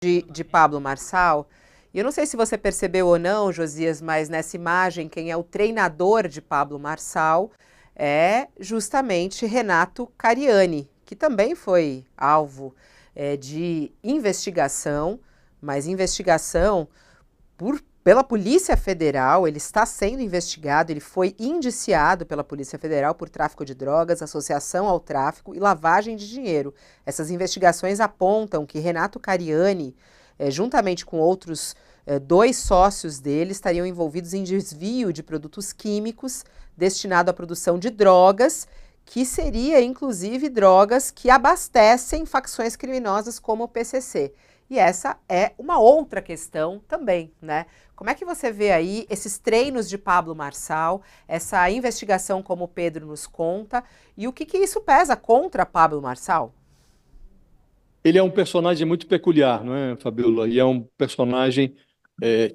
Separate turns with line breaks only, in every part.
de Pablo Marçal. E eu não sei se você percebeu ou não, Josias, mas nessa imagem, quem é o treinador de Pablo Marçal é justamente Renato Cariani, que também foi alvo de investigação, mas investigação pela Polícia Federal. Ele está sendo investigado, ele foi indiciado pela Polícia Federal por tráfico de drogas, associação ao tráfico e lavagem de dinheiro. Essas investigações apontam que Renato Cariani, juntamente com outros dois sócios dele, estariam envolvidos em desvio de produtos químicos destinado à produção de drogas, que seria inclusive drogas que abastecem facções criminosas como o PCC. E essa é uma outra questão também, né? Como é que você vê aí esses treinos de Pablo Marçal, essa investigação como o Pedro nos conta, e o que isso pesa contra Pablo Marçal?
Ele é um personagem muito peculiar, não é, Fabiola? E é um personagem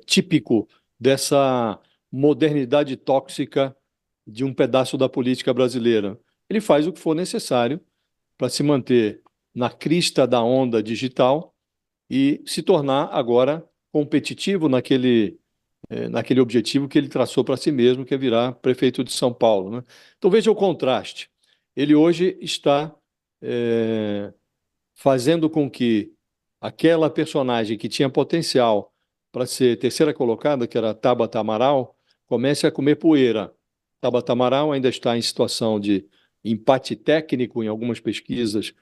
típico dessa modernidade tóxica de um pedaço da política brasileira. Ele faz o que for necessário para se manter na crista da onda digital e se tornar agora competitivo naquele objetivo que ele traçou para si mesmo, que é virar prefeito de São Paulo, né? Então veja o contraste. Ele hoje está fazendo com que aquela personagem que tinha potencial para ser terceira colocada, que era a Tabata Amaral, comece a comer poeira. Tabata Amaral ainda está em situação de empate técnico em algumas pesquisas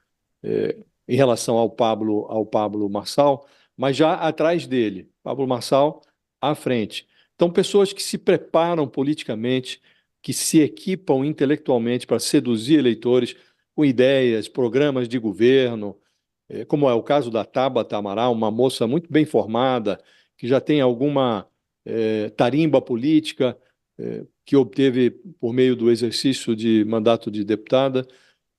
em relação ao Pablo Marçal, mas já atrás dele, Pablo Marçal à frente. Então, pessoas que se preparam politicamente, que se equipam intelectualmente para seduzir eleitores com ideias, programas de governo, como é o caso da Tabata Amaral, uma moça muito bem formada, que já tem alguma tarimba política, que obteve por meio do exercício de mandato de deputada,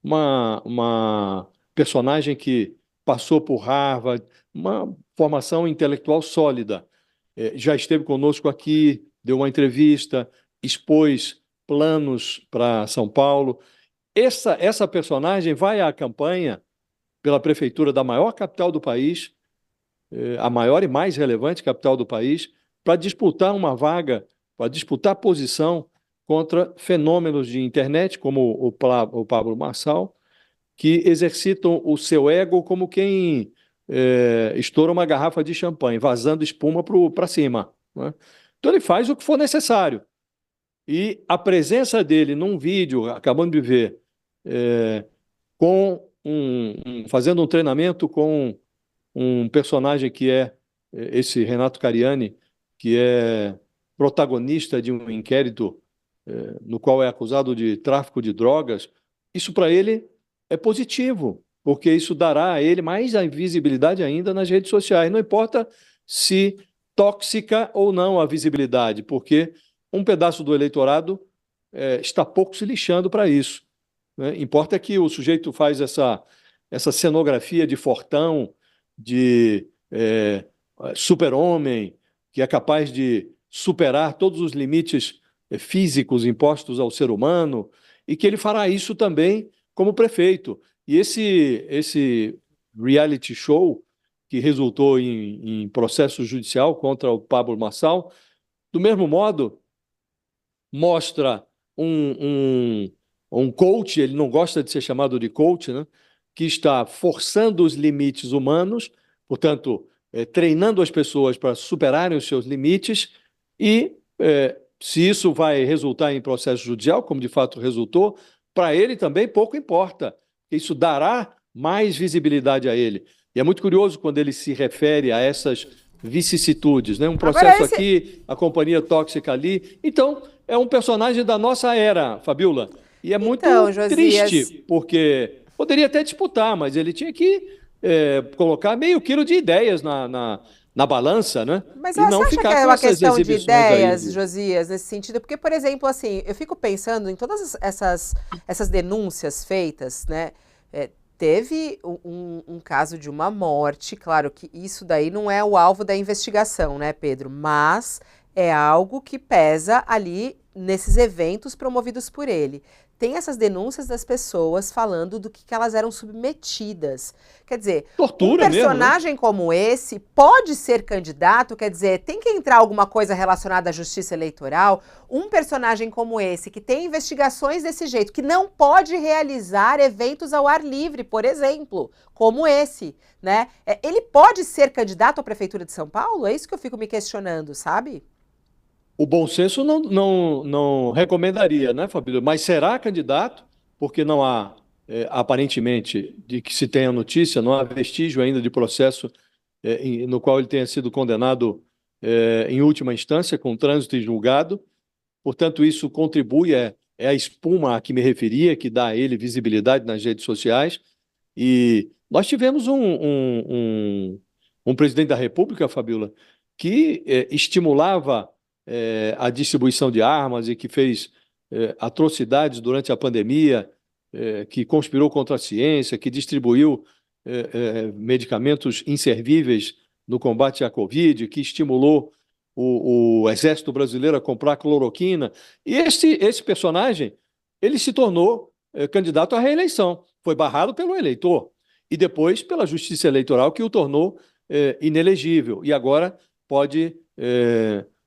uma personagem que passou por Harvard, uma formação intelectual sólida. Já esteve conosco aqui, deu uma entrevista, expôs planos para São Paulo. Essa personagem vai à campanha pela prefeitura da maior capital do país, a maior e mais relevante capital do país, para disputar uma vaga, para disputar posição contra fenômenos de internet, como o Pablo Marçal, que exercitam o seu ego como quem estoura uma garrafa de champanhe, vazando espuma para cima, né? Então ele faz o que for necessário. E a presença dele num vídeo, acabando de ver, fazendo um treinamento com um personagem que é esse Renato Cariani, que é protagonista de um inquérito no qual é acusado de tráfico de drogas, isso para ele é positivo, porque isso dará a ele mais a visibilidade ainda nas redes sociais. Não importa se tóxica ou não a visibilidade, porque um pedaço do eleitorado está pouco se lixando para isso, né? Importa que o sujeito faz essa cenografia de fortão, de super-homem, que é capaz de superar todos os limites físicos impostos ao ser humano, e que ele fará isso também como prefeito. E esse reality show, que resultou em processo judicial contra o Pablo Marçal, do mesmo modo, mostra um coach, ele não gosta de ser chamado de coach, né, que está forçando os limites humanos, portanto, treinando as pessoas para superarem os seus limites, e se isso vai resultar em processo judicial, como de fato resultou, para ele também pouco importa. Isso dará mais visibilidade a ele. E é muito curioso quando ele se refere a essas vicissitudes, né? Um processo aqui, a companhia tóxica ali. Então, é um personagem da nossa era, Fabiola. E é muito triste, porque poderia até disputar, mas ele tinha que colocar meio quilo de ideias na balança, né?
Mas
E não
você acha
ficar
que é
com
uma
essas
questão de
exibições
ideias,
aí.
Josias, nesse sentido? Porque, por exemplo, assim, eu fico pensando em todas essas denúncias feitas, né? Teve um caso de uma morte, claro que isso daí não é o alvo da investigação, né, Pedro? Mas é algo que pesa ali nesses eventos promovidos por ele. tem essas denúncias das pessoas falando do que elas eram submetidas. Quer dizer,
Tortura
um personagem
mesmo, né?
como esse pode ser candidato, quer dizer, tem que entrar alguma coisa relacionada à justiça eleitoral. Um personagem como esse, que tem investigações desse jeito, que não pode realizar eventos ao ar livre, por exemplo, como esse, né? Ele pode ser candidato à Prefeitura de São Paulo? É isso que eu fico me questionando, sabe?
O bom senso não recomendaria, né, Fabíola? Mas será candidato, porque não há, aparentemente, de que se tenha notícia, não há vestígio ainda de processo no qual ele tenha sido condenado em última instância, com trânsito e julgado. Portanto, isso contribui, é a espuma a que me referia, que dá a ele visibilidade nas redes sociais. E nós tivemos um presidente da República, Fabíola, que estimulava a distribuição de armas e que fez atrocidades durante a pandemia, que conspirou contra a ciência, que distribuiu medicamentos inservíveis no combate à Covid, que estimulou o Exército Brasileiro a comprar cloroquina. E esse personagem, ele se tornou candidato à reeleição. Foi barrado pelo eleitor e depois pela Justiça Eleitoral, que o tornou inelegível. E agora pode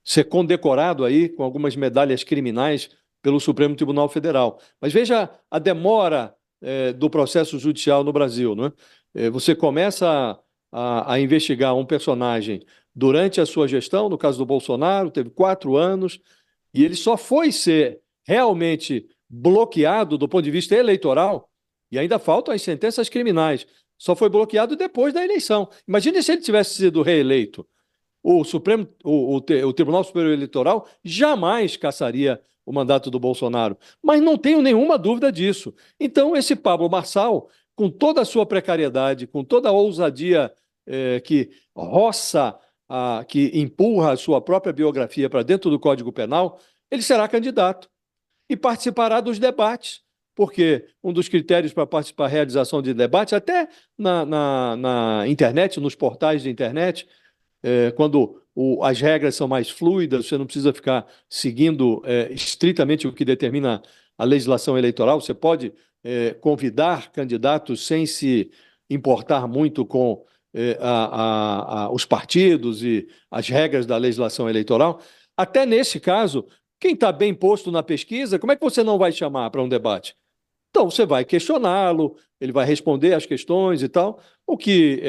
ser condecorado aí com algumas medalhas criminais pelo Supremo Tribunal Federal. Mas veja a demora do processo judicial no Brasil, não é? Você começa a investigar um personagem durante a sua gestão, no caso do Bolsonaro, teve 4 anos, e ele só foi ser realmente bloqueado do ponto de vista eleitoral, e ainda faltam as sentenças criminais, só foi bloqueado depois da eleição. Imagine se ele tivesse sido reeleito. O Tribunal Superior Eleitoral jamais cassaria o mandato do Bolsonaro. Mas não tenho nenhuma dúvida disso. Então, esse Pablo Marçal, com toda a sua precariedade, com toda a ousadia que roça, que empurra a sua própria biografia para dentro do Código Penal, ele será candidato e participará dos debates, porque um dos critérios para participar da realização de debates, até na internet, nos portais de internet, quando as regras são mais fluidas, você não precisa ficar seguindo estritamente o que determina a legislação eleitoral, você pode convidar candidatos sem se importar muito com os partidos e as regras da legislação eleitoral. Até nesse caso, quem está bem posto na pesquisa, como é que você não vai chamar para um debate? Então, você vai questioná-lo, ele vai responder às questões e tal. O que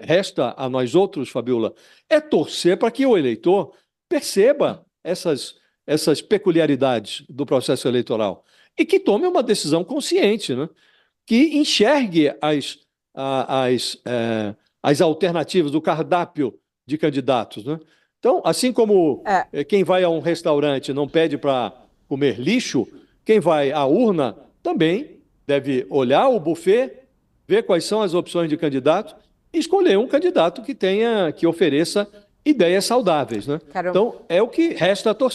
resta a nós outros, Fabiola, é torcer para que o eleitor perceba essas peculiaridades do processo eleitoral e que tome uma decisão consciente, né? Que enxergue as alternativas, o cardápio de candidatos, né? Então, assim como quem vai a um restaurante não pede para comer lixo, quem vai à urna também deve olhar o buffet, ver quais são as opções de candidato e escolher um candidato que ofereça ideias saudáveis, né? Então, é o que resta a torcer.